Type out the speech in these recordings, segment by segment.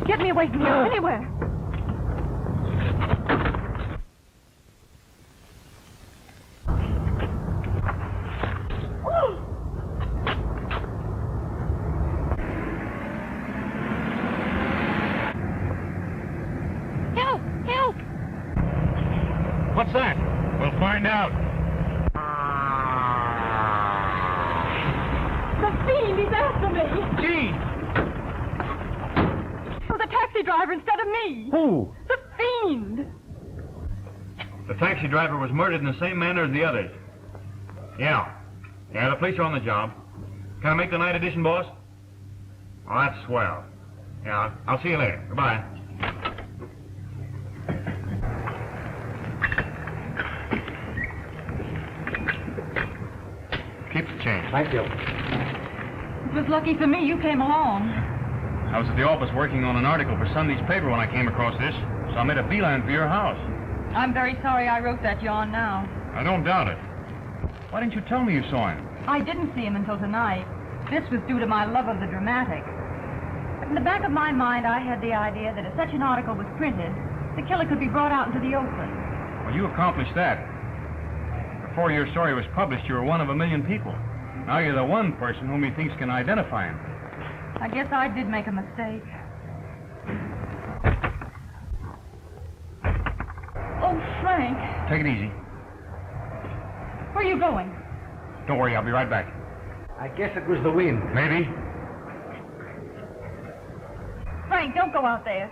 Get me away from here, anywhere. Help! Help! What's that? We'll find out. The fiend, he's after me. Gee! It was a taxi driver instead of me. Who? The fiend. The taxi driver was murdered in the same manner as the others. Yeah, the police are on the job. Can I make the night edition, boss? Oh, that's swell. Yeah, I'll see you later. Goodbye. Keep the change. Thank you. It was lucky for me you came along. I was at the office working on an article for Sunday's paper when I came across this, so I made a beeline for your house. I'm very sorry I wrote that yarn now. I don't doubt it. Why didn't you tell me you saw him? I didn't see him until tonight. This was due to my love of the dramatic. But in the back of my mind, I had the idea that if such an article was printed, the killer could be brought out into the open. Well, you accomplished that. Before your story was published, you were one of 1 million people. Now you're the one person whom he thinks can identify him. I guess I did make a mistake. Oh, Frank. Take it easy. Where are you going? Don't worry, I'll be right back. I guess it was the wind. Maybe. Frank, don't go out there.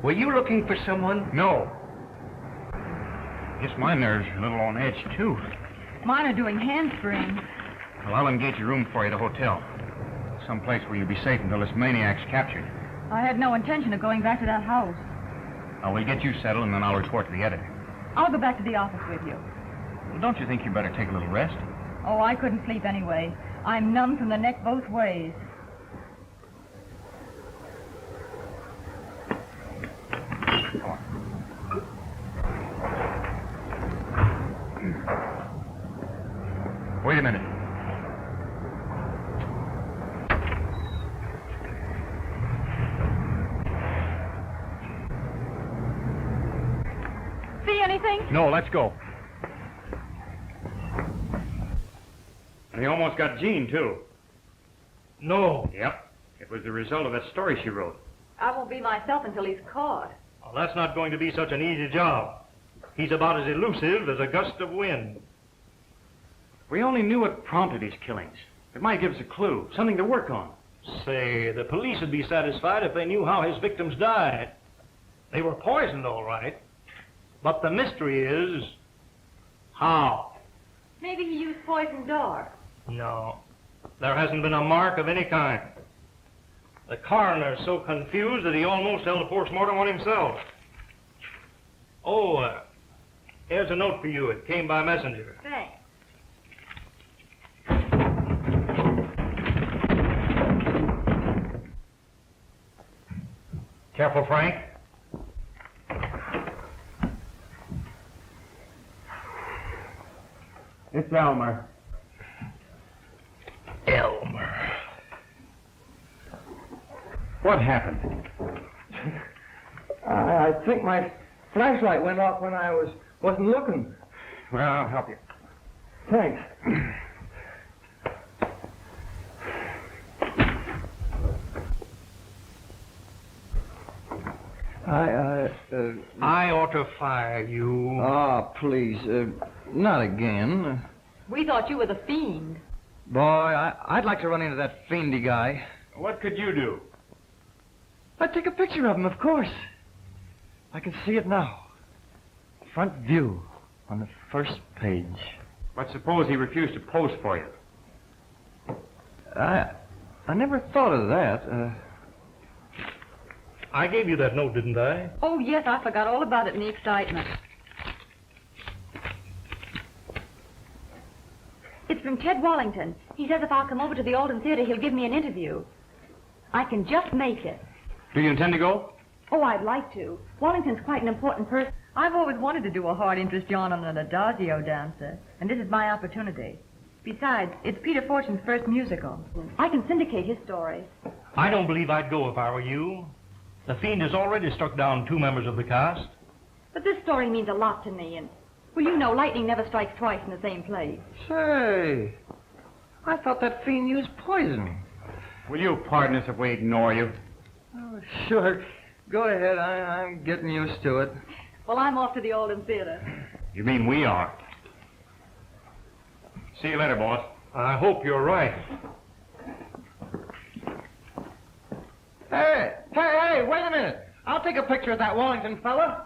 Were you looking for someone? No. Guess my nerves are a little on edge, too. Mine are doing handsprings. Well, I'll engage a room for you at a hotel. Some place where you'll be safe until this maniac's captured. I had no intention of going back to that house. Now, we'll get you settled, and then I'll report to the editor. I'll go back to the office with you. Well, don't you think you better take a little rest? Oh, I couldn't sleep anyway. I'm numb from the neck both ways. Come on. Wait a minute. See anything? No, let's go. They almost got Jean, too. No. Yep. It was the result of that story she wrote. I won't be myself until he's caught. Well, that's not going to be such an easy job. He's about as elusive as a gust of wind. We only knew what prompted his killings. It might give us a clue, something to work on. Say, the police would be satisfied if they knew how his victims died. They were poisoned, all right. But the mystery is, how? Maybe he used poison dart. No, there hasn't been a mark of any kind. The coroner's so confused that he almost held a post-mortem on himself. Oh, here's a note for you. It came by messenger. Thanks. Careful, Frank. It's Elmer. Elmer. What happened? I think my flashlight went off when I wasn't looking. Well, I'll help you. Thanks. I ought to fire you. Oh, please, not again. We thought you were the fiend. Boy, I'd like to run into that fiendy guy. What could you do? I'd take a picture of him, of course. I can see it now. Front view on the first page. But suppose he refused to pose for you? I never thought of that. I gave you that note, didn't I? Oh, yes, I forgot all about it in the excitement. It's from Ted Wallington. He says if I'll come over to the Alden Theater, he'll give me an interview. I can just make it. Do you intend to go? Oh, I'd like to. Wallington's quite an important person. I've always wanted to do a hard interest yarn on an adagio dancer, and this is my opportunity. Besides, it's Peter Fortune's first musical. I can syndicate his stories. I don't believe I'd go if I were you. The fiend has already struck down 2 members of the cast. But this story means a lot to me, and, well, you know, lightning never strikes twice in the same place. Say, I thought that fiend used poison. Will you pardon us if we ignore you? Oh, sure. Go ahead. I'm getting used to it. Well, I'm off to the Oldham Theater. You mean we are? See you later, boss. I hope you're right. Hey, wait a minute. I'll take a picture of that Wallington fella.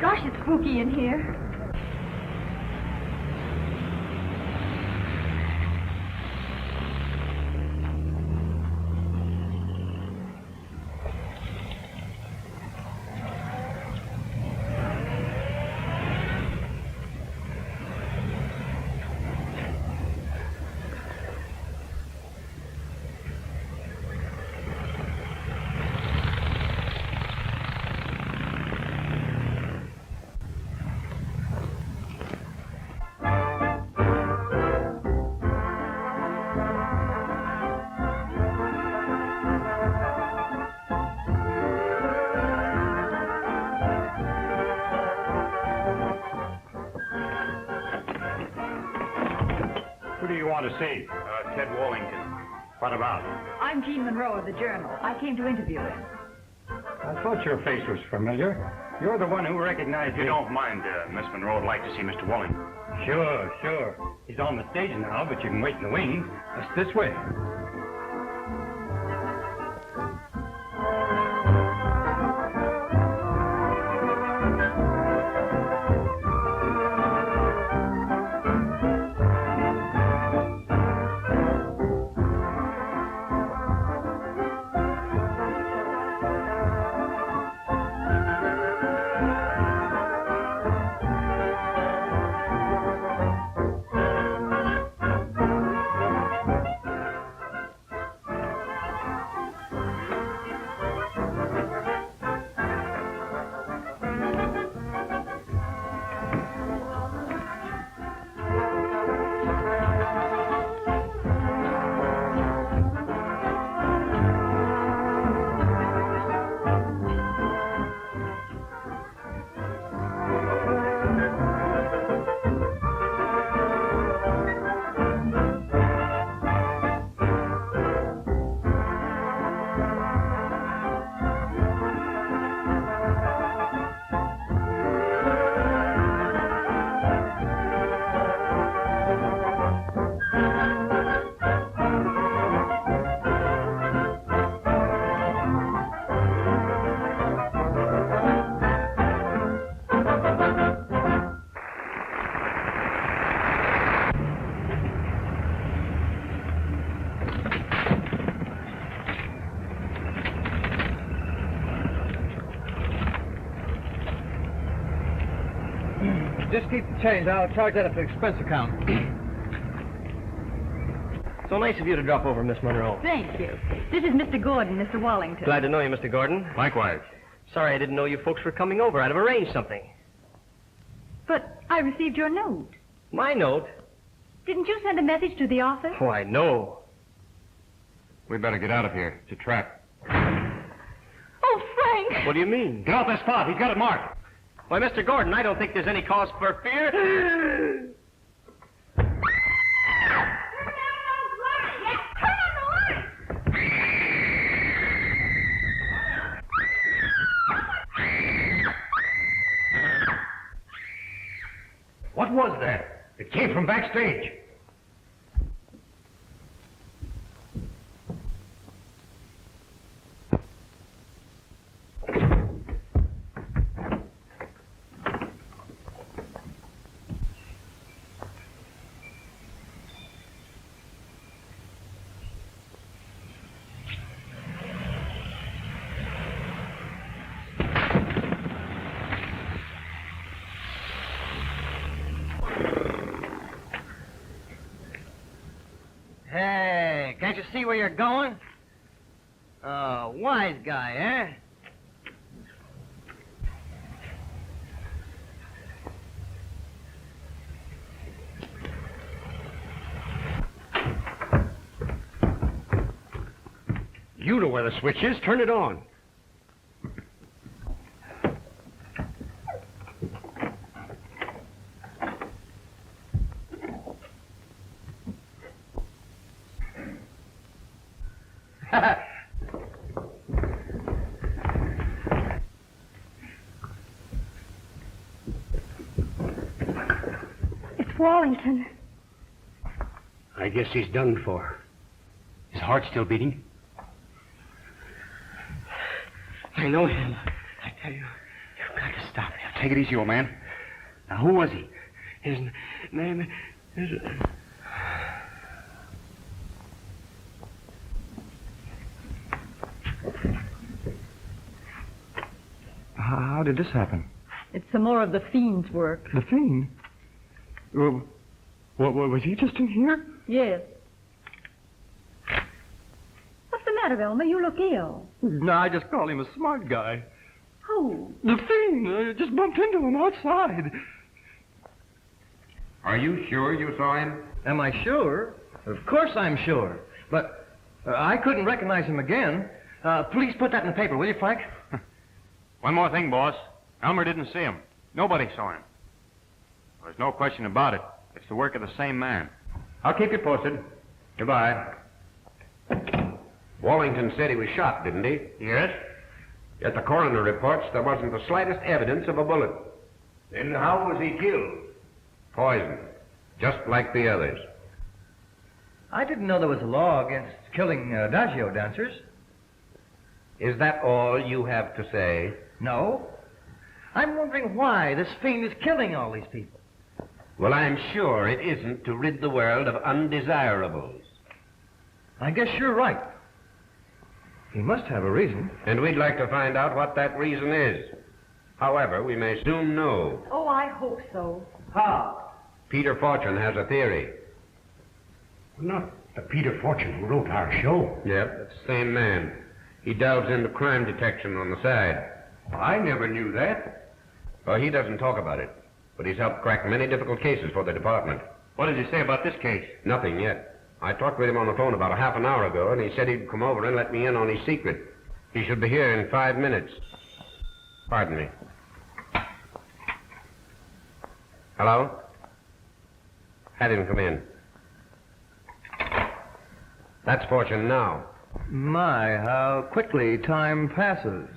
Gosh, it's spooky in here. To see? Ted Wallington. What about? I'm Jean Monroe of the Journal. I came to interview him. I thought your face was familiar. You're the one who recognized If you me. don't mind, Miss Monroe, I'd like to see Mr. Wallington. Sure. He's on the stage now, but you can wait in the wings. Just this way. Just keep the change. I'll charge that at the expense account. So nice of you to drop over, Miss Monroe. Thank you. This is Mr. Gordon, Mr. Wallington. Glad to know you, Mr. Gordon. Likewise. Sorry I didn't know you folks were coming over. I'd have arranged something. But I received your note. My note? Didn't you send a message to the office? Why, no. We better get out of here. It's a trap. Oh, Frank! What do you mean? Get off that spot. He's got it marked. Why, Mr. Gordon, I don't think there's any cause for fear. What was that? It came from backstage. Hey, can't you see where you're going? Oh, wise guy, eh? You know where the switch is. Turn it on. It's Wallington. I guess he's done for. His heart's still beating. I know him. I tell you, you've got to stop him. Take it easy, old man. Now, who was he? His name is... How did this happen? It's some more of the fiend's work. The fiend? What was he just in here? Yes. What's the matter, Elmer? You look ill. No, I just called him a smart guy. Who? The fiend. I just bumped into him outside. Are you sure you saw him? Am I sure? Of course I'm sure. But I couldn't recognize him again. Please put that in the paper, will you, Frank? One more thing, boss. Elmer didn't see him. Nobody saw him. There's no question about it. It's the work of the same man. I'll keep you posted. Goodbye. Wallington said he was shot, didn't he? Yes? Yet the coroner reports there wasn't the slightest evidence of a bullet. Then how was he killed? Poison. Just like the others. I didn't know there was a law against killing adagio dancers. Is that all you have to say? No. I'm wondering why this fiend is killing all these people. Well, I'm sure it isn't to rid the world of undesirables. I guess you're right. He must have a reason. And we'd like to find out what that reason is. However, we may soon know. Oh, I hope so. How? Peter Fortune has a theory. Not the Peter Fortune who wrote our show. Yep, that's the same man. He delves into crime detection on the side. I never knew that. Well, he doesn't talk about it, but he's helped crack many difficult cases for the department. What did he say about this case? Nothing yet. I talked with him on the phone about a half an hour ago, and he said he'd come over and let me in on his secret. He should be here in 5 minutes. Pardon me. Hello? Have him come in. That's Fortune now. My, how quickly time passes.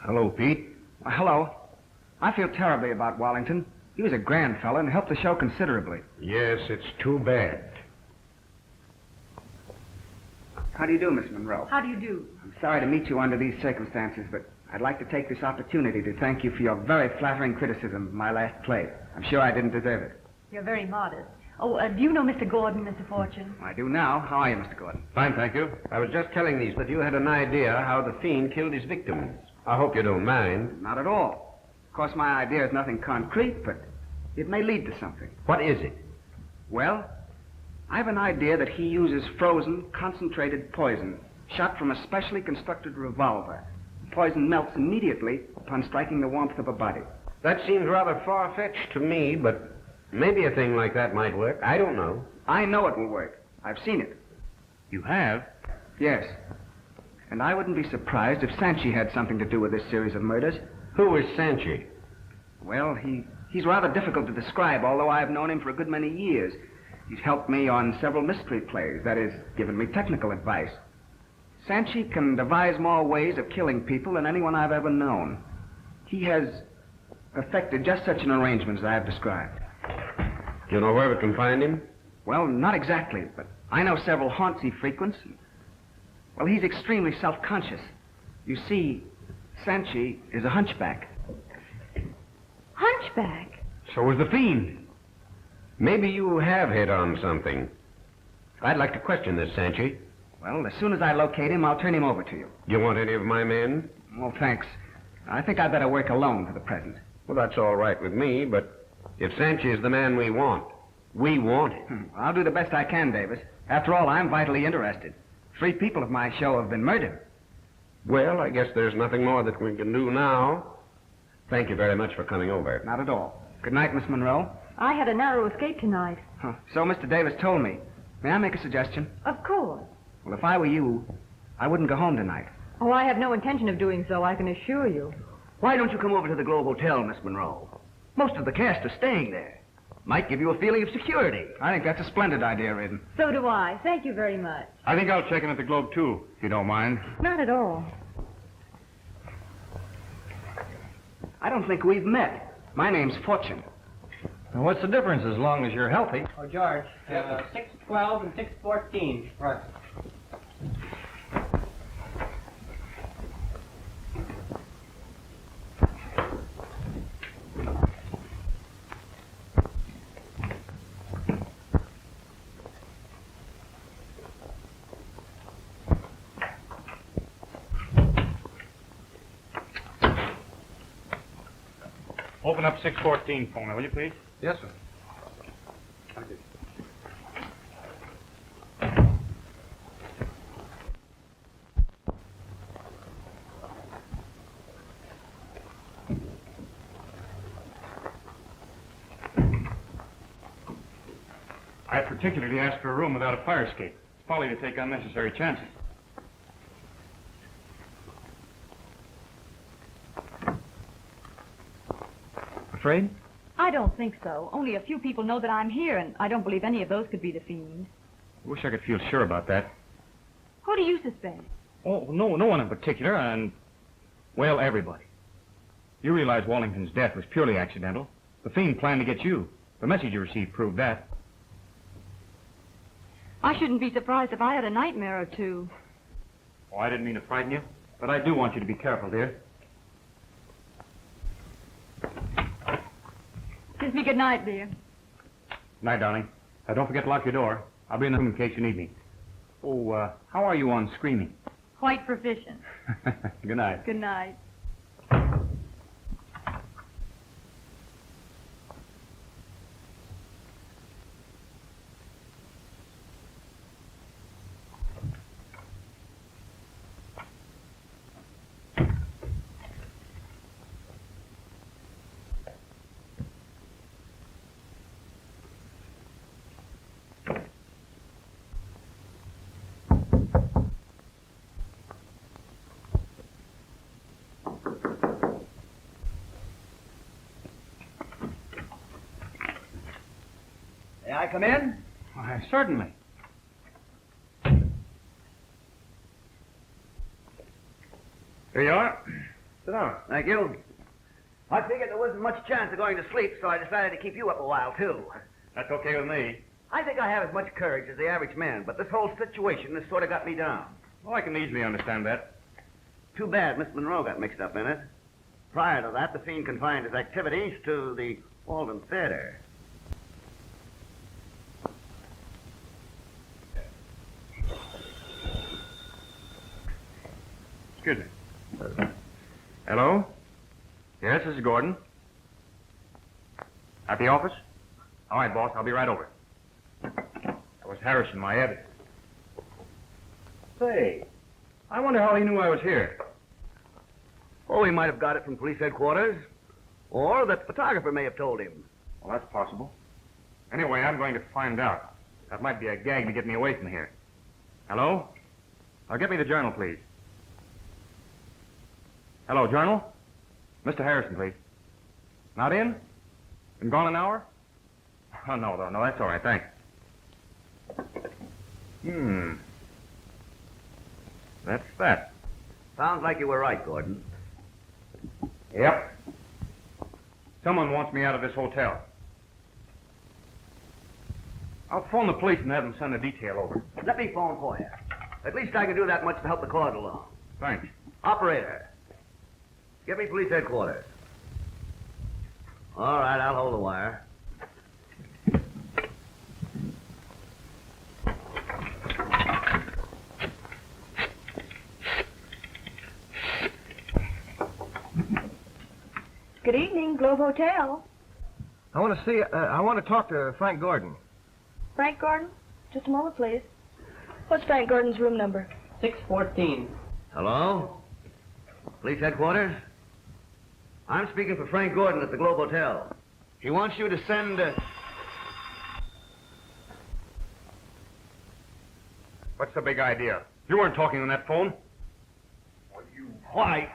Hello, Pete. Hello. I feel terribly about Wallington. He was a grand fellow and helped the show considerably. Yes, it's too bad. How do you do, Miss Monroe? How do you do? I'm sorry to meet you under these circumstances, but I'd like to take this opportunity to thank you for your very flattering criticism of my last play. I'm sure I didn't deserve it. You're very modest. Oh, do you know Mr. Gordon, Mr. Fortune? I do now. How are you, Mr. Gordon? Fine, thank you. I was just telling these that you had an idea how the fiend killed his victims. I hope you don't mind. Not at all. Of course, my idea is nothing concrete, but it may lead to something. What is it? Well, I have an idea that he uses frozen, concentrated poison, shot from a specially constructed revolver. The poison melts immediately upon striking the warmth of a body. That seems rather far-fetched to me, but maybe a thing like that might work. I don't know. I know it will work. I've seen it. You have? Yes. And I wouldn't be surprised if Sanchi had something to do with this series of murders. Who is Sanchi? Well, he's rather difficult to describe, although I have known him for a good many years. He's helped me on several mystery plays, that is, given me technical advice. Sanchi can devise more ways of killing people than anyone I've ever known. He has effected just such an arrangement as I have described. Do you know where we can find him? Well, not exactly, but I know several haunts he frequents. Well, he's extremely self-conscious. You see, Sanchi is a hunchback. Hunchback? So is the fiend. Maybe you have hit on something. I'd like to question this, Sanchi. Well, as soon as I locate him, I'll turn him over to you. You want any of my men? Oh, thanks. I think I'd better work alone for the present. Well, that's all right with me, but if Sanchez is the man we want him. I'll do the best I can, Davis. After all, I'm vitally interested. 3 people of my show have been murdered. Well, I guess there's nothing more that we can do now. Thank you very much for coming over. Not at all. Good night, Miss Monroe. I had a narrow escape tonight. So Mr. Davis told me. May I make a suggestion? Of course. Well, if I were you, I wouldn't go home tonight. Oh, I have no intention of doing so, I can assure you. Why don't you come over to the Globe Hotel, Miss Monroe? Most of the cast are staying there. Might give you a feeling of security. I think that's a splendid idea, Reardon. So do I. Thank you very much. I think I'll check in at the Globe, too, if you don't mind. Not at all. I don't think we've met. My name's Fortune. Now, what's the difference as long as you're healthy? Oh, George, 612 and 614. Right. Open up 614 for me, will you, please? Yes, sir. I particularly asked for a room without a fire escape. It's folly to take unnecessary chances. Afraid? I don't think so. Only a few people know that I'm here, and I don't believe any of those could be the fiend. I wish I could feel sure about that. Who do you suspect? Oh, no one in particular, and, well, everybody. You realize Wallington's death was purely accidental. The fiend planned to get you. The message you received proved that. I shouldn't be surprised if I had a nightmare or two. Oh, I didn't mean to frighten you, but I do want you to be careful, dear. Kiss me good night, dear. Night, darling. Don't forget to lock your door. I'll be in the room in case you need me. Oh, how are you on screaming? Quite proficient. Good night. Good night. May I come in? Why, certainly. Here you are. Sit down. Thank you. I figured there wasn't much chance of going to sleep, so I decided to keep you up a while, too. That's okay with me. I think I have as much courage as the average man, but this whole situation has sort of got me down. Well, I can easily understand that. Too bad Miss Monroe got mixed up in it. Prior to that, the fiend confined his activities to the Walden Theater. Excuse me. Hello? Yes, this is Gordon. At the office? All right, boss. I'll be right over. That was Harrison, my editor. Say, I wonder how he knew I was here. Oh, he might have got it from police headquarters. Or that photographer may have told him. Well, that's possible. Anyway, I'm going to find out. That might be a gag to get me away from here. Hello? Now, get me the journal, please. Hello, Journal? Mr. Harrison, please. Not in? Been gone an hour? Oh, no, that's all right, thanks. That's that. Sounds like you were right, Gordon. Yep. Someone wants me out of this hotel. I'll phone the police and have them send a detail over. Let me phone for you. At least I can do that much to help the cause along. Thanks. Operator, give me police headquarters. All right, I'll hold the wire. Good evening, Globe Hotel. I want to talk to Frank Gordon. Frank Gordon? Just a moment, please. What's Frank Gordon's room number? 614. Hello? Police headquarters? I'm speaking for Frank Gordon at the Globe Hotel. He wants you to send... What's the big idea? You weren't talking on that phone. Why?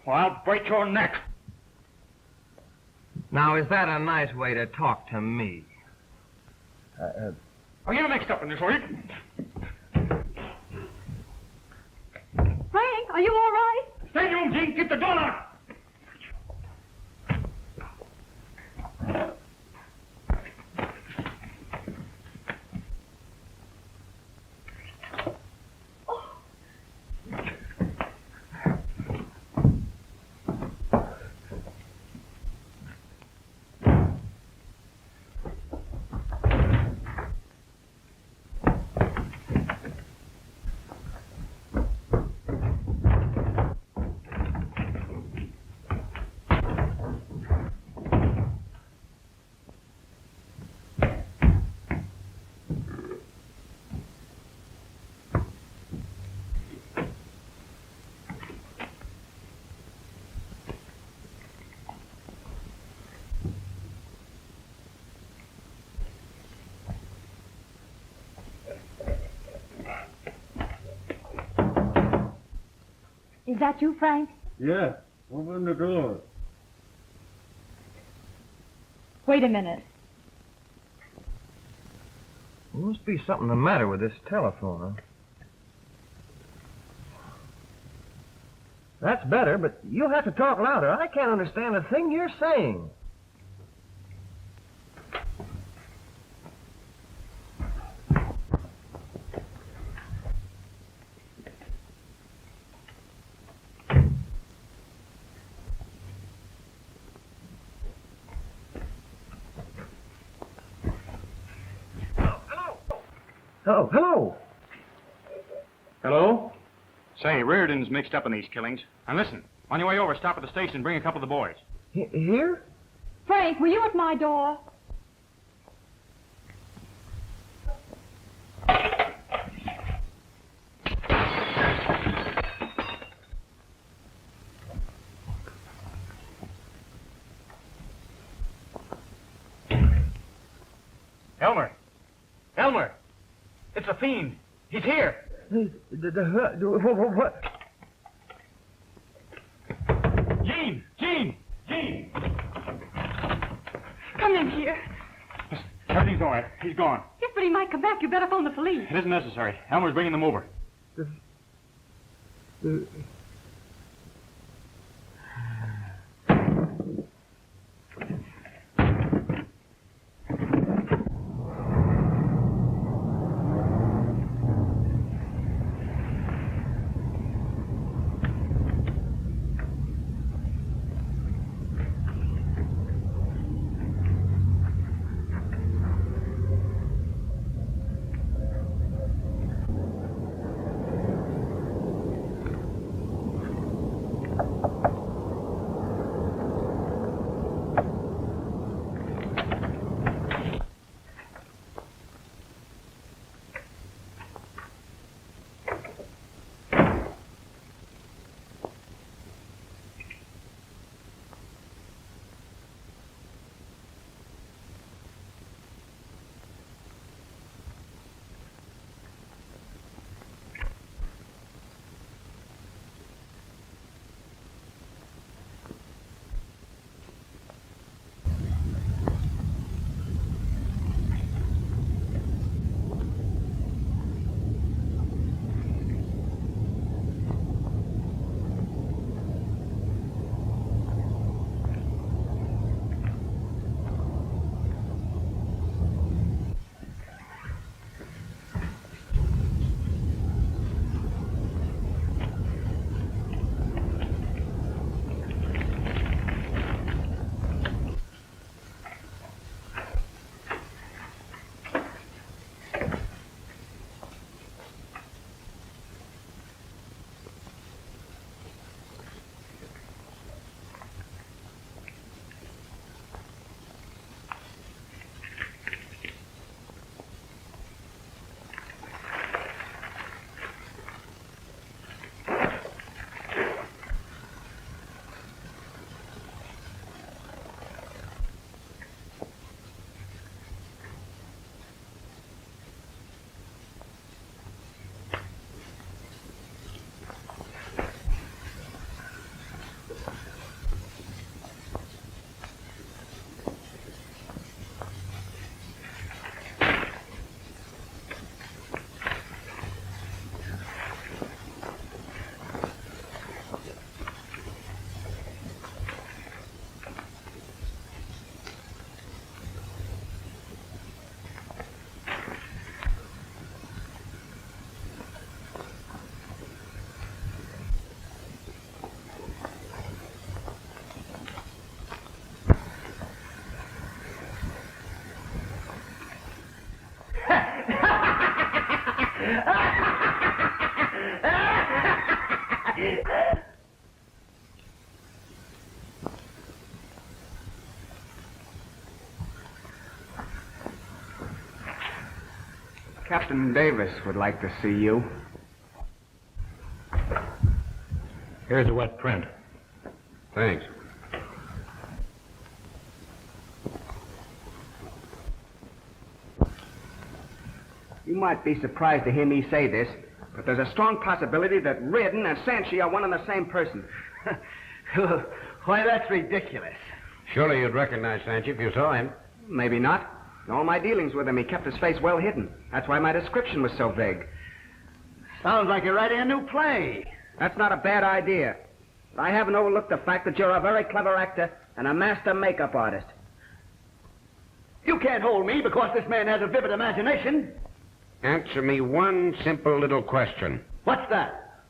Well, I'll break your neck. Now, is that a nice way to talk to me? Are you mixed up in this, are you? Frank, are you all right? Stay home, Gene. Keep the door locked. Is that you, Frank? Yeah, open the door. Wait a minute. There must be something the matter with this telephone, huh? That's better, but you'll have to talk louder. I can't understand a thing you're saying. Oh, hello. Hello? Say, Reardon's mixed up in these killings. And listen, on your way over, stop at the station and bring a couple of the boys. Here? Frank, were you at my door? Elmer! Elmer! It's a fiend. He's here. What? Gene! Gene! Gene! Come in here. Everything's all right. He's gone. Yes, but he might come back. You better phone the police. It isn't necessary. Elmer's bringing them over. Captain Davis would like to see you. Here's a wet print. Thanks. You might be surprised to hear me say this, but there's a strong possibility that Reardon and Sanchez are one and the same person. Why, that's ridiculous. Surely you'd recognize Sanchez if you saw him. Maybe not. In all my dealings with him, he kept his face well hidden. That's why my description was so vague. Sounds like you're writing a new play. That's not a bad idea. But I haven't overlooked the fact that you're a very clever actor and a master makeup artist. You can't hold me because this man has a vivid imagination. Answer me one simple little question. What's that?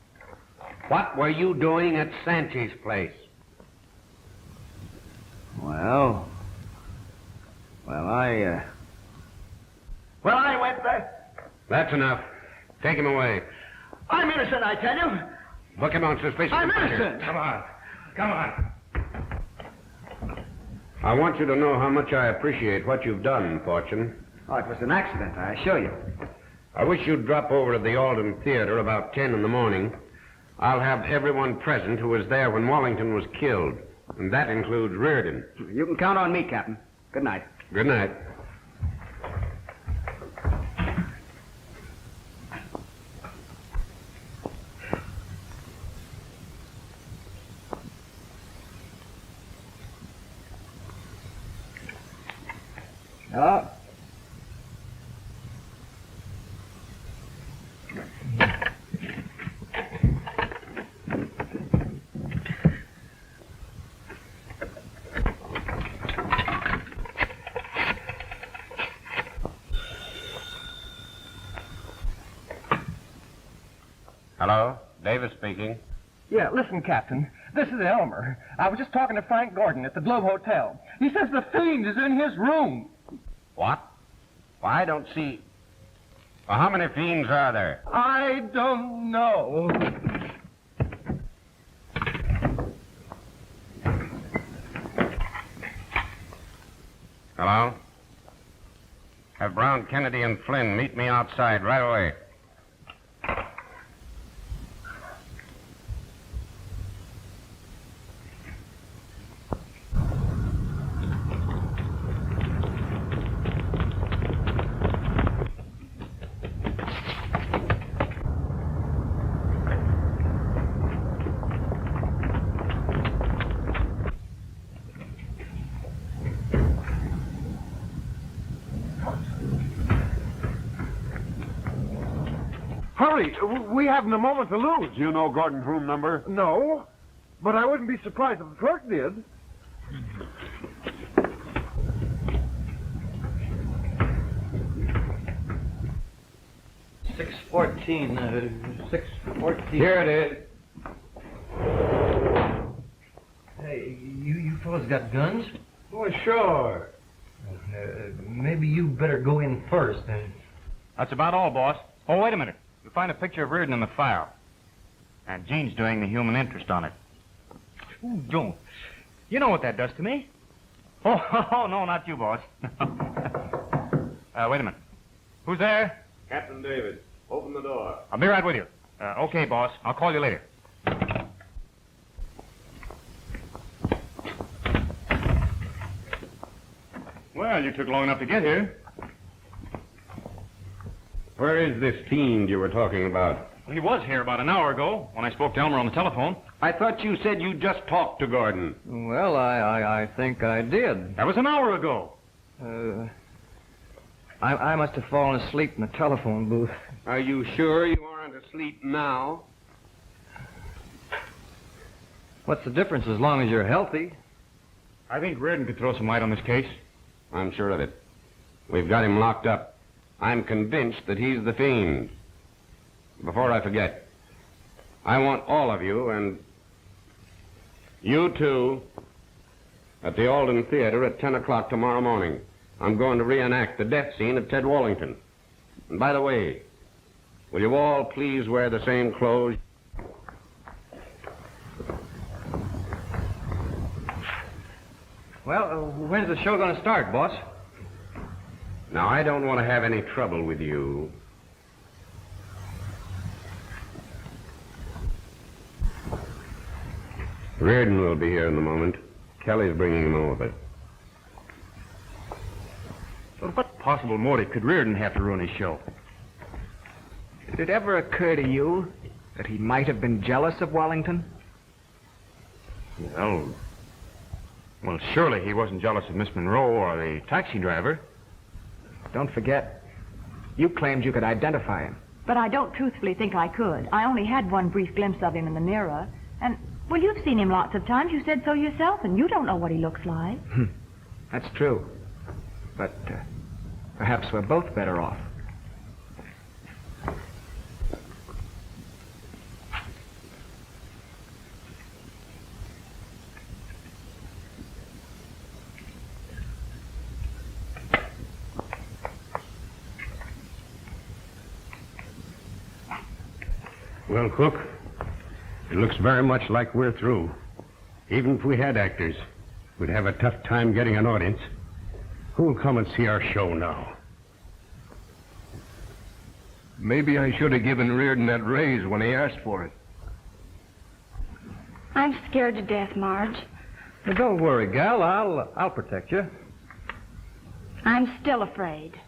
What were you doing at Sanchez's place? Well, I went there. That's enough. Take him away. I'm innocent, I tell you. Book him on suspicion. I'm of murder. innocent. Come on. Come on. I want you to know how much I appreciate what you've done, Fortune. Oh, it was an accident, I assure you. I wish you'd drop over to the Alden Theater about 10 in the morning. I'll have everyone present who was there when Wallington was killed. And that includes Reardon. You can count on me, Captain. Good night. Good night. Hello? Hello? Davis speaking. Yeah, listen, Captain. This is Elmer. I was just talking to Frank Gordon at the Globe Hotel. He says the fiend is in his room. What? Well, I don't see... Well, how many fiends are there? I don't know. Hello? Have Brown, Kennedy, and Flynn meet me outside right away. Hurry! We haven't a moment to lose. You know Gordon's room number? No, but I wouldn't be surprised if the clerk did. Here it is. Hey, you fellas got guns? Oh, sure. Maybe you better go in first. That's about all, boss. Oh, wait a minute. You'll find a picture of Reardon in the file. And Gene's doing the human interest on it. Ooh, don't. You know what that does to me. Oh, no, not you, boss. Wait a minute. Who's there? Captain Davis, open the door. I'll be right with you. Okay, boss. I'll call you later. Well, you took long enough to get here. Where is this fiend you were talking about? He was here about an hour ago when I spoke to Elmer on the telephone. I thought you said you just talked to Gordon. Well, I think I did. That was an hour ago. I must have fallen asleep in the telephone booth. Are you sure you aren't asleep now? What's the difference as long as you're healthy? I think Reardon could throw some light on this case. I'm sure of it. We've got him locked up. I'm convinced that he's the fiend. Before I forget, I want all of you, and you too, at the Alden Theater at 10 o'clock tomorrow morning. I'm going to reenact the death scene of Ted Wallington. And by the way, will you all please wear the same clothes? Well, when's the show going to start, boss? Now, I don't want to have any trouble with you. Reardon will be here in a moment. Kelly's bringing him over. But what possible motive could Reardon have to ruin his show? Did it ever occur to you that he might have been jealous of Wallington? Well, surely he wasn't jealous of Miss Monroe or the taxi driver. Don't forget, you claimed you could identify him. But I don't truthfully think I could. I only had one brief glimpse of him in the mirror. And, well, you've seen him lots of times. You said so yourself, and you don't know what he looks like. That's true. But perhaps we're both better off. Well, Cook, it looks very much like we're through. Even if we had actors, we'd have a tough time getting an audience. Who'll come and see our show now? Maybe I should have given Reardon that raise when he asked for it. I'm scared to death, Marge. Well, don't worry, gal. I'll protect you. I'm still afraid.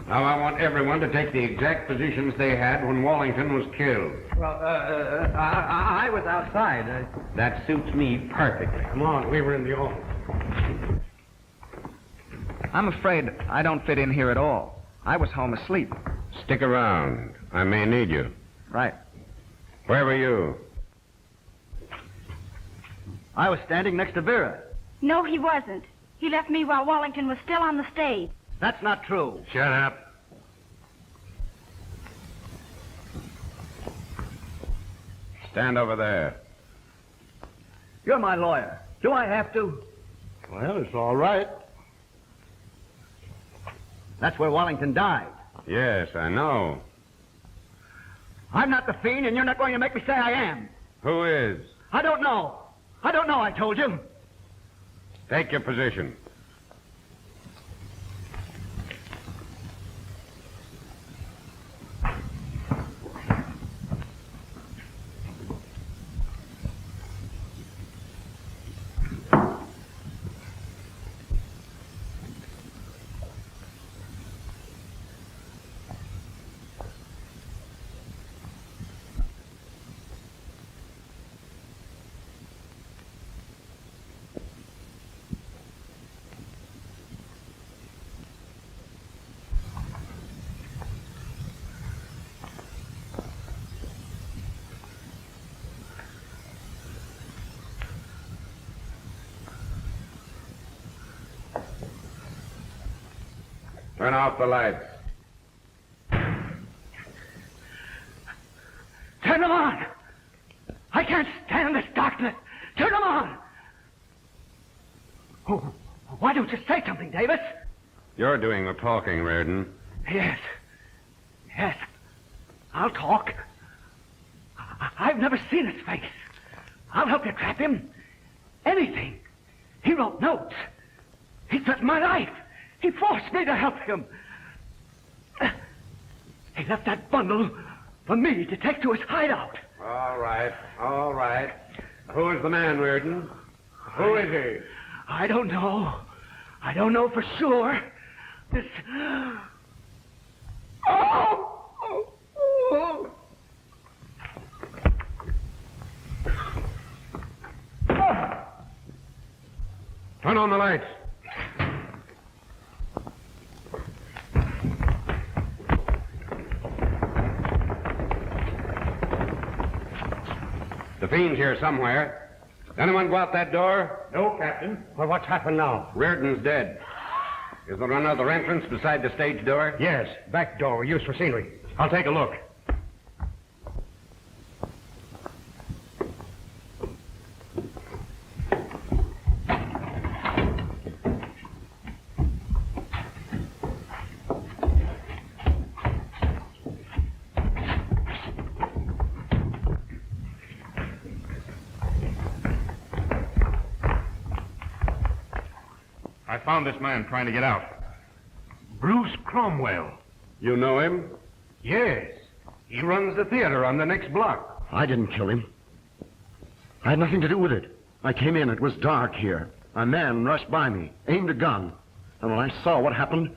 Now, I want everyone to take the exact positions they had when Wallington was killed. Well, I was outside. That suits me perfectly. Come on, we were in the office. I'm afraid I don't fit in here at all. I was home asleep. Stick around. I may need you. Right. Where were you? I was standing next to Vera. No, he wasn't. He left me while Wallington was still on the stage. That's not true. Shut up. Stand over there. You're my lawyer. Do I have to? Well, it's all right. That's where Wallington died. Yes, I know. I'm not the fiend, and you're not going to make me say I am. Who is? I don't know. I don't know, I told you. Take your position. Turn off the lights. Turn them on! I can't stand this darkness. Turn them on! Oh, why don't you say something, Davis? You're doing the talking, Reardon. Yes. Yes. I'll talk. I've never seen his face. I'll help you trap him. Anything. He wrote notes. He threatened my life. He forced me to help him. He left that bundle for me to take to his hideout. All right, all right. Who is the man, Reardon? Who is he? I don't know. I don't know for sure. This... Oh! Turn on the lights. The fiend's here somewhere. Anyone go out that door? No, Captain. Well, what's happened now? Reardon's dead. Is there another entrance beside the stage door? Yes, back door used for scenery. I'll take a look. I found this man trying to get out. Bruce Cromwell. You know him? Yes. He runs the theater on the next block. I didn't kill him. I had nothing to do with it. I came in. It was dark here. A man rushed by me, aimed a gun. And when I saw what happened,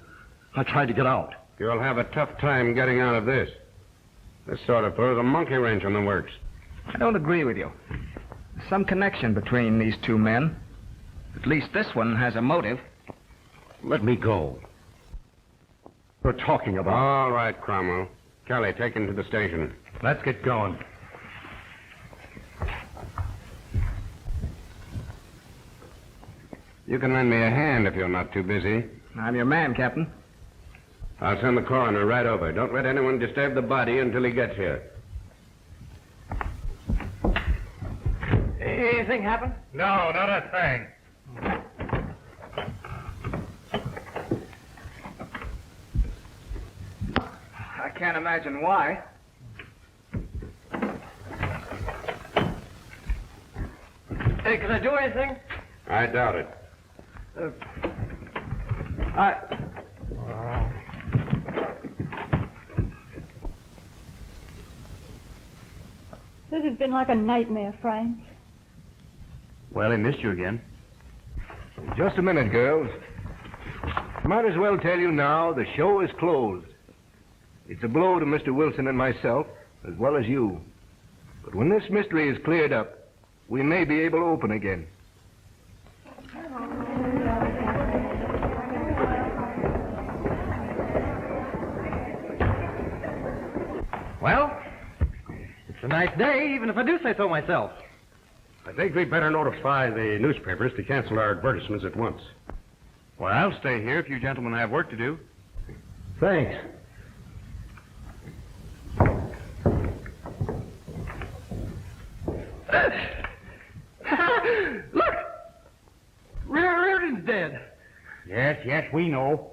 I tried to get out. You'll have a tough time getting out of this. This sort of throws a monkey wrench in the works. I don't agree with you. There's some connection between these two men. At least this one has a motive. Let me go. We're talking about... All right, Cromwell. Kelly, take him to the station. Let's get going. You can lend me a hand if you're not too busy. I'm your man, Captain. I'll send the coroner right over. Don't let anyone disturb the body until he gets here. Anything happen? No, not a thing. I can't imagine why. Hey, can I do anything? I doubt it. This has been like a nightmare, Frank. Well, he missed you again. Just a minute, girls. Might as well tell you now, the show is closed. It's a blow to Mr. Wilson and myself, as well as you. But when this mystery is cleared up, we may be able to open again. Well, it's a nice day, even if I do say so myself. I think we'd better notify the newspapers to cancel our advertisements at once. Well, I'll stay here if you gentlemen have work to do. Thanks. Look! Reardon's dead. Yes, we know.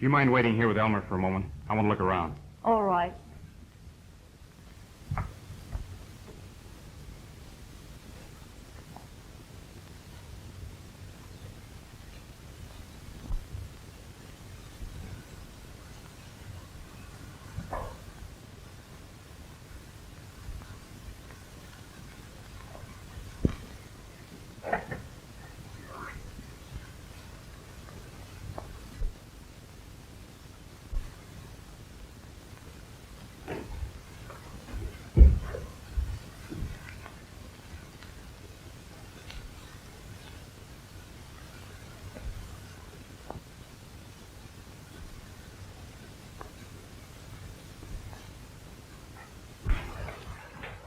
You mind waiting here with Elmer for a moment? I want to look around. All right.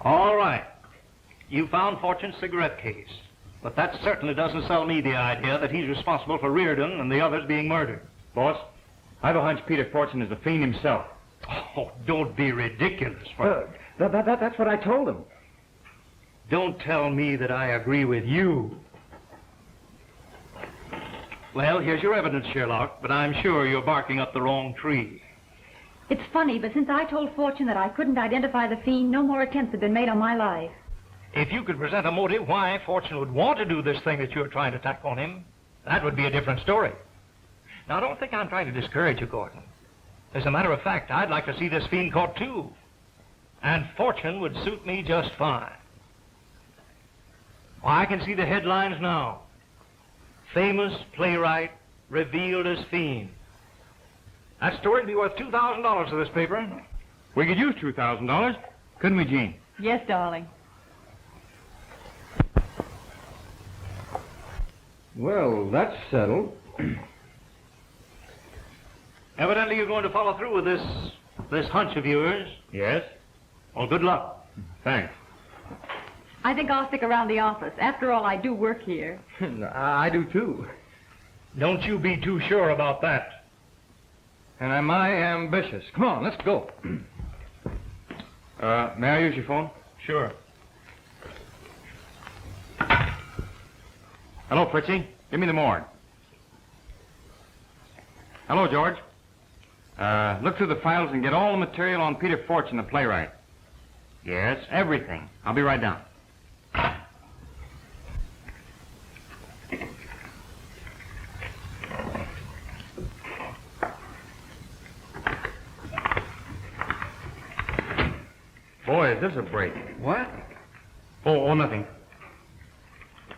All right. You found Fortune's cigarette case. But that certainly doesn't sell me the idea that he's responsible for Reardon and the others being murdered. Boss, I have a hunch Peter Fortune is the fiend himself. Oh, don't be ridiculous, Frank. That's what I told him. Don't tell me that I agree with you. Well, here's your evidence, Sherlock, but I'm sure you're barking up the wrong tree. It's funny, but since I told Fortune that I couldn't identify the fiend, no more attempts have been made on my life. If you could present a motive why Fortune would want to do this thing that you're trying to tack on him, that would be a different story. Now, don't think I'm trying to discourage you, Gordon. As a matter of fact, I'd like to see this fiend caught, too. And Fortune would suit me just fine. Well, I can see the headlines now. Famous playwright revealed as fiend. That story would be worth $2,000 to this paper. We could use $2,000, couldn't we, Jean? Yes, darling. Well, that's settled. Evidently you're going to follow through with this hunch of yours. Yes? Well, good luck. Thanks. I think I'll stick around the office. After all, I do work here. I do, too. Don't you be too sure about that. And am I ambitious? Come on, let's go. May I use your phone? Sure. Hello, Fritzy. Give me the morgue. Hello, George. Look through the files and get all the material on Peter Fortune, the playwright. Yes, everything. I'll be right down. Boy, is this a break. What? Oh, nothing.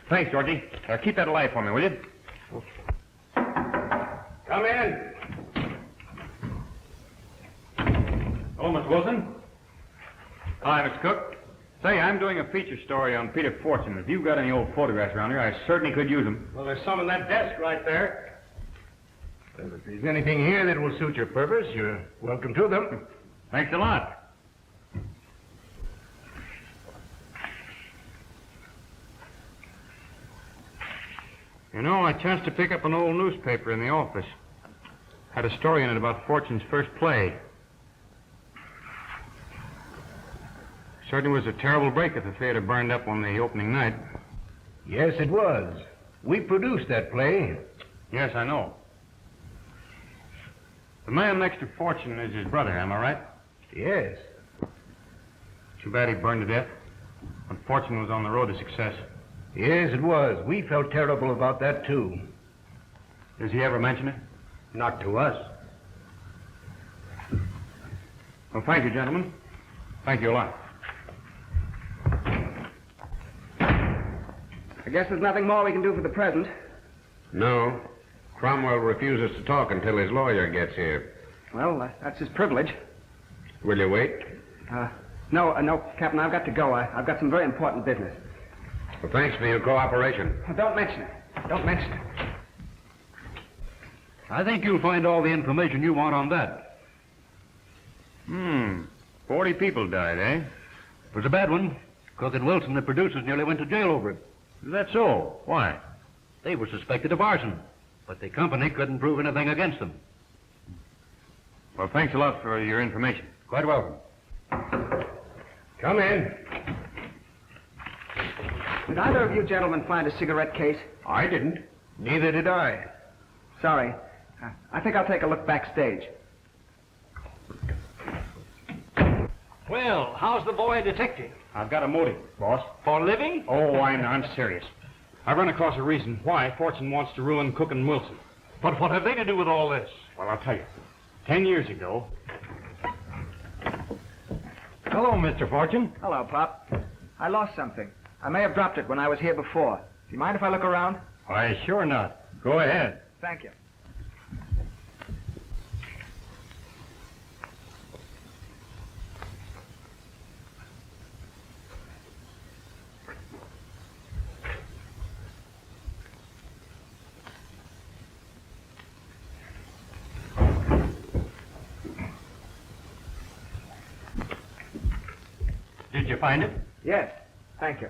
Thanks, Georgie. Keep that alive for me, will you? Come in. Hello, Miss Wilson. Hi, Miss Cook. Say, I'm doing a feature story on Peter Fortune. If you've got any old photographs around here, I certainly could use them. Well, there's some in that desk right there. Well, if there's anything here that will suit your purpose, you're welcome to them. Thanks a lot. You know, I chanced to pick up an old newspaper in the office. Had a story in it about Fortune's first play. Certainly was a terrible break if the theater burned up on the opening night. Yes, it was. We produced that play. Yes, I know. The man next to Fortune is his brother, am I right? Yes. Too bad he burned to death when Fortune was on the road to success. Yes, it was. We felt terrible about that, too. Does he ever mention it? Not to us. Well, thank you, gentlemen. Thank you a lot. I guess there's nothing more we can do for the present. No. Cromwell refuses to talk until his lawyer gets here. Well, that's his privilege. Will you wait? No, Captain, I've got to go. I've got some very important business. Well, thanks for your cooperation. Don't mention it. Don't mention it. I think you'll find all the information you want on that. 40 people died, eh? It was a bad one. Cook and Wilson, the producers, nearly went to jail over it. Is that so? Why? They were suspected of arson, but the company couldn't prove anything against them. Well, thanks a lot for your information. Quite welcome. Come in. Did either of you gentlemen find a cigarette case? I didn't. Neither did I. Sorry. I think I'll take a look backstage. Well, how's the boy detective? I've got a motive, boss. For living? Oh, I'm serious. I've run across a reason why Fortune wants to ruin Cook and Wilson. But what have they to do with all this? Well, I'll tell you. 10 years ago... Hello, Mr. Fortune. Hello, Pop. I lost something. I may have dropped it when I was here before. Do you mind if I look around? Why, sure not. Go ahead. Thank you. Did you find it? Yes. Thank you.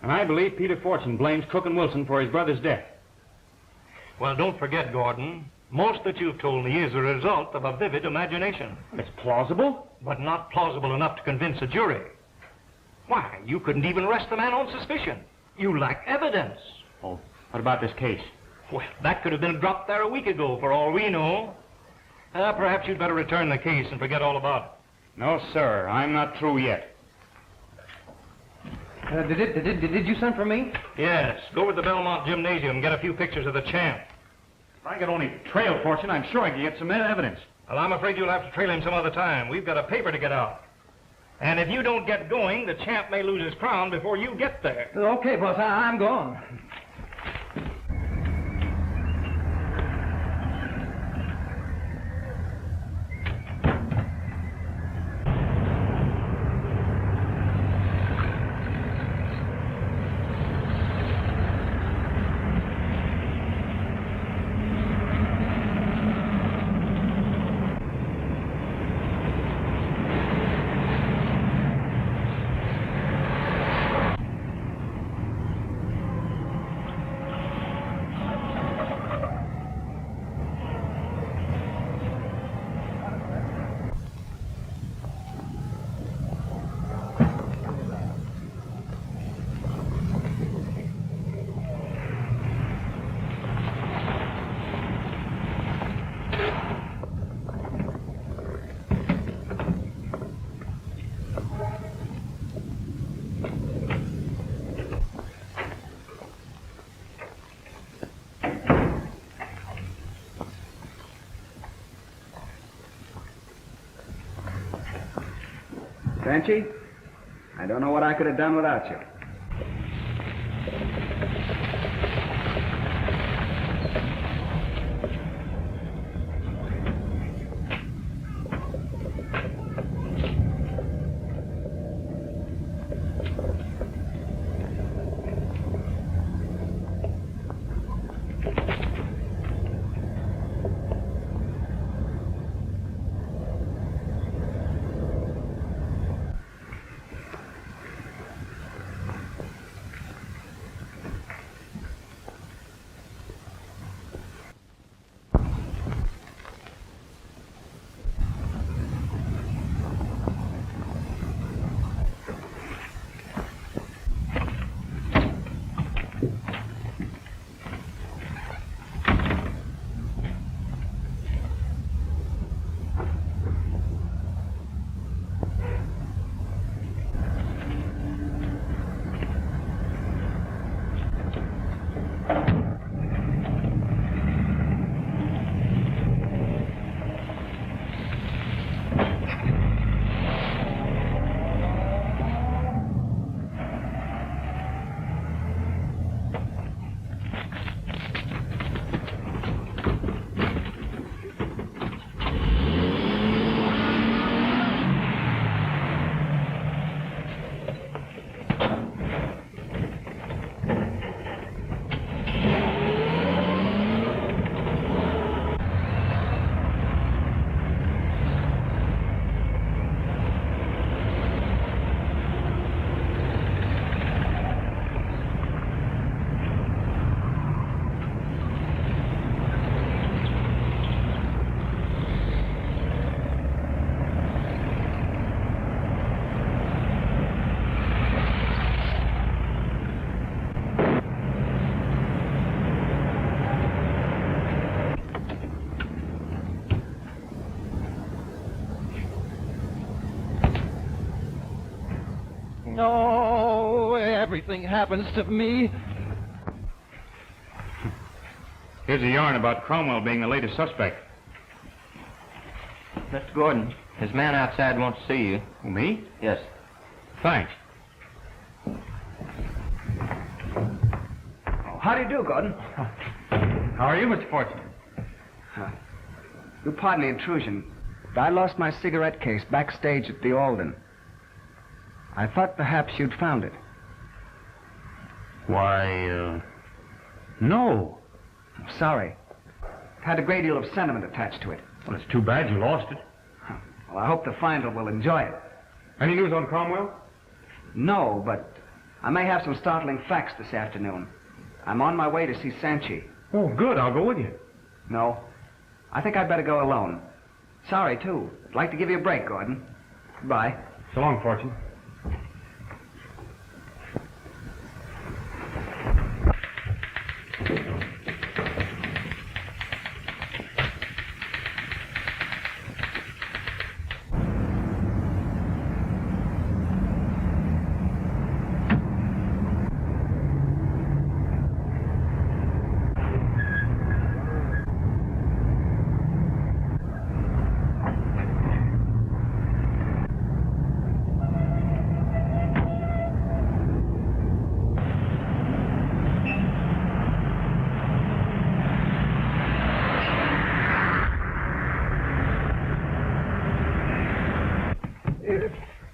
And I believe Peter Fortune blames Cook and Wilson for his brother's death. Well, don't forget, Gordon, most that you've told me is a result of a vivid imagination. It's plausible? But not plausible enough to convince a jury. Why, you couldn't even arrest the man on suspicion. You lack evidence. Oh, what about this case? Well, that could have been dropped there a week ago, for all we know. Perhaps you'd better return the case and forget all about it. No, sir. I'm not through yet. Did you send for me? Yes. Go to the Belmont Gymnasium and get a few pictures of the champ. If I could only trail Fortune, I'm sure I could get some evidence. Well, I'm afraid you'll have to trail him some other time. We've got a paper to get out. And if you don't get going, the champ may lose his crown before you get there. Okay, boss. I'm gone. Sanchi, I don't know what I could have done without you. No, everything happens to me. Here's a yarn about Cromwell being the latest suspect. Mr. Gordon, his man outside wants to see you. Who, me? Yes. Thanks. How do you do, Gordon? How are you, Mr. Fortune? You pardon the intrusion, but I lost my cigarette case backstage at the Alden. I thought perhaps you'd found it. Why, no. I'm sorry. It had a great deal of sentiment attached to it. Well, it's too bad you lost it. Well, I hope the finder will enjoy it. Any news on Cromwell? No, but I may have some startling facts this afternoon. I'm on my way to see Sanchi. Oh, good. I'll go with you. No, I think I'd better go alone. Sorry, too. I'd like to give you a break, Gordon. Goodbye. So long, Fortune.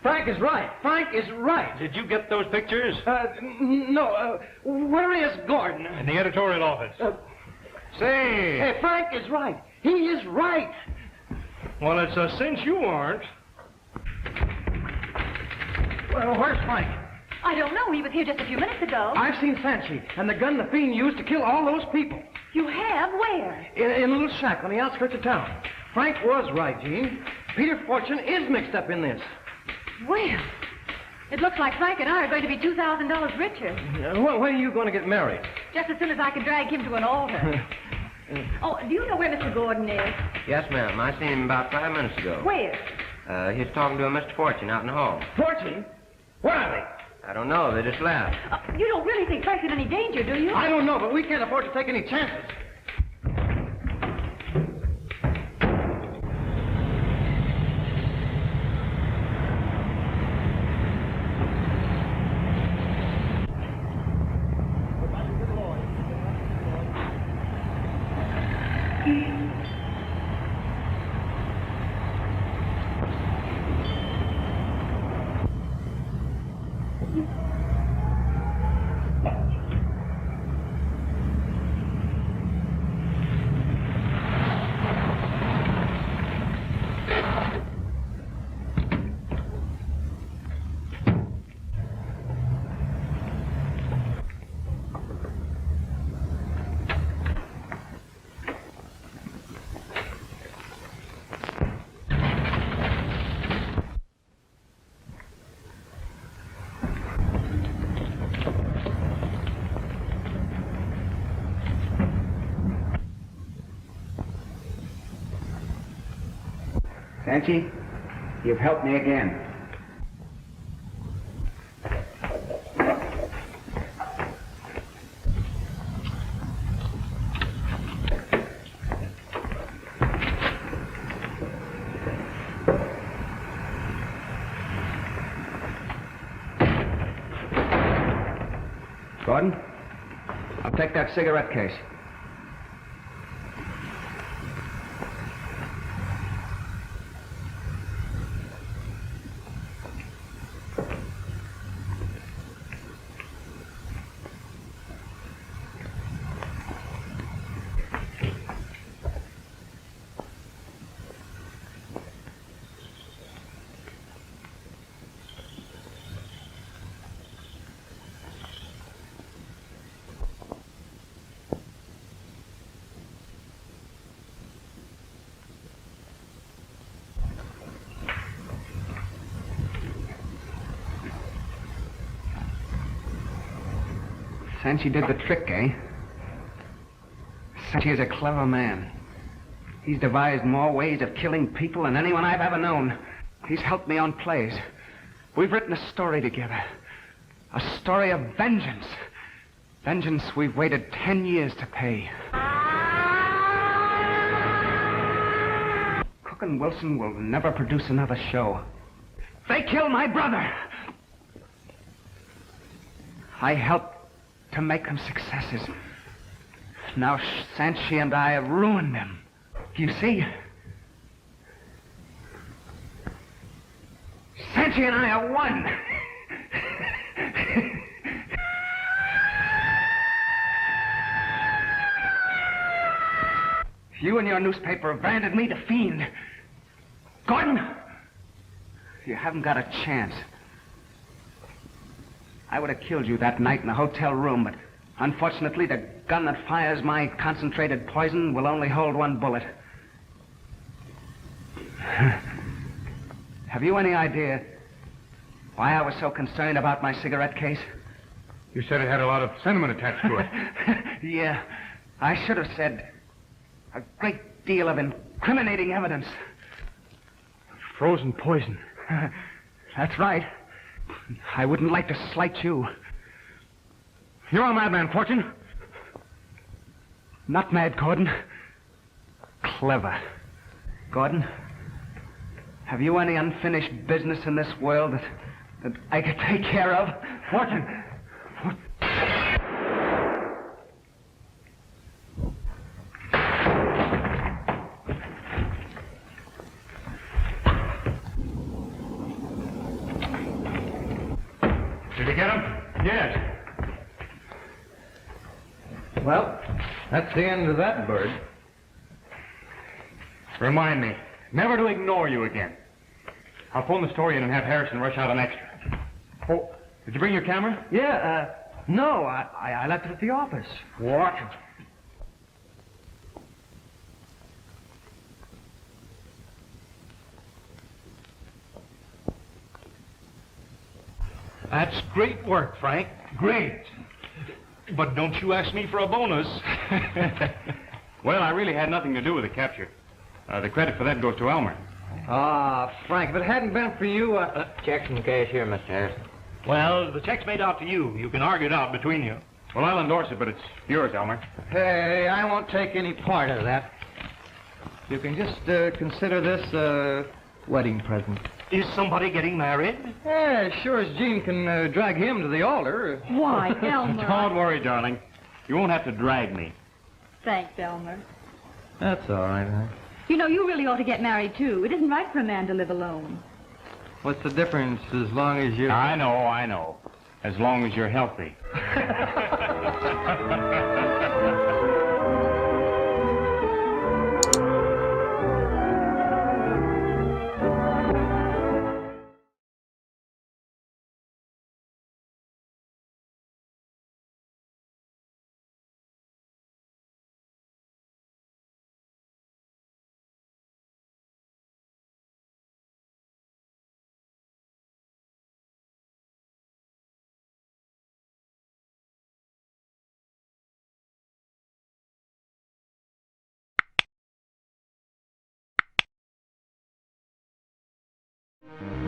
Frank is right. Frank is right. Did you get those pictures? No. Where is Gordon? In the editorial office. Say. Hey, Frank is right. He is right. Well, it's a cinch you aren't. Well, where's Frank? I don't know. He was here just a few minutes ago. I've seen Sanchi and the gun the fiend used to kill all those people. You have? Where? In a little shack on the outskirts of town. Frank was right, Jean. Peter Fortune is mixed up in this. Well, it looks like Frank and I are going to be $2,000 richer. When are you going to get married? Just as soon as I can drag him to an altar. Oh, do you know where Mr. Gordon is? Yes, ma'am. I seen him about 5 minutes ago. Where? He's talking to a Mr. Fortune out in the hall. Fortune? Where are they? I don't know. They just left. You don't really think Frank's in any danger, do you? I don't know, but we can't afford to take any chances. Sanchi, you've helped me again. Gordon, I'll take that cigarette case. Sanchi did the trick, eh? Sanchi is a clever man. He's devised more ways of killing people than anyone I've ever known. He's helped me on plays. We've written a story together. A story of vengeance. Vengeance we've waited 10 years to pay. Cook and Wilson will never produce another show. They killed my brother. I helped to make them successes. Now Sanchi and I have ruined them. You see? Sanchi and I are one. You and your newspaper have branded me the fiend. Gordon, you haven't got a chance. I would have killed you that night in the hotel room, but unfortunately the gun that fires my concentrated poison will only hold one bullet. Have you any idea why I was so concerned about my cigarette case? You said it had a lot of sentiment attached to it. Yeah, I should have said a great deal of incriminating evidence. Frozen poison. That's right. I wouldn't like to slight you. You're a madman, Fortune. Not mad, Gordon. Clever. Gordon, have you any unfinished business in this world that I could take care of? Fortune! Did you get him? Yes. Well, that's the end of that bird. Remind me, never to ignore you again. I'll phone the story in and have Harrison rush out an extra. Oh, did you bring your camera? Yeah, no, I left it at the office. What? That's great work, Frank. Great. But don't you ask me for a bonus. Well, I really had nothing to do with the capture. The credit for that goes to Elmer. Ah, Frank, if it hadn't been for you, Checks and cash here, Mr. Harrison. Well, the check's made out to you. You can argue it out between you. Well, I'll endorse it, but it's yours, Elmer. Hey, I won't take any part of that. You can just consider this a wedding present. Is somebody getting married? Yeah, sure as Jean can drag him to the altar. Why, Elmer? Don't worry, darling. You won't have to drag me. Thanks, Elmer. That's all right, huh? You know, you really ought to get married, too. It isn't right for a man to live alone. What's the difference as long as you're... I know. As long as you're healthy. you.